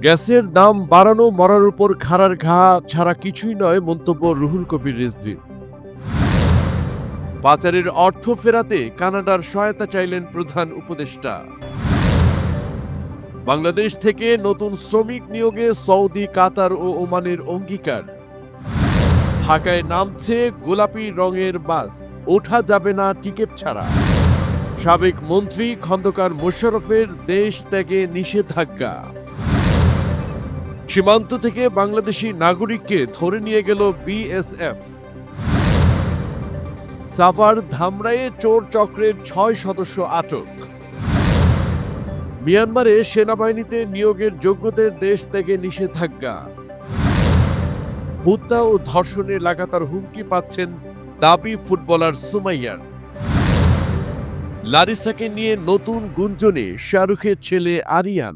গ্যাসের দাম বাড়ানো মরার উপর খাড়ার ঘা ছাড়া কিছুই নয়, মন্তব্য রুহুল কবির রিজভীর। পাচারের অর্থ ফেরাতে কানাডার সহায়তা চাইলেন প্রধান উপদেষ্টা। বাংলাদেশ থেকে নতুন শ্রমিক নিয়োগে সৌদি, কাতার ও ওমানের অঙ্গীকার। ঢাকায় নামছে গোলাপি রঙের বাস, ওঠা যাবে না টিকিট ছাড়া। সাবেক মন্ত্রী খন্দকার মোশাররফের দেশ ত্যাগে নিষেধাজ্ঞা। সীমান্ত থেকে বাংলাদেশি নাগরিককে ধরে নিয়ে গেল বিএসএফ। সাভার ধামরাইয়ে চোর চক্রের ৬ সদস্য আটক। মিয়ানমারে সেনাবাহিনীতে নিয়োগের যোগ্যদের দেশ ত্যাগে নিষেধাজ্ঞা। হত্যা ও ধর্ষণে লাগাতার হুমকি পাচ্ছেন দাবি ফুটবলার সুমাইয়ার। লারিসাকে নিয়ে নতুন গুঞ্জনে শাহরুখের ছেলে আরিয়ান।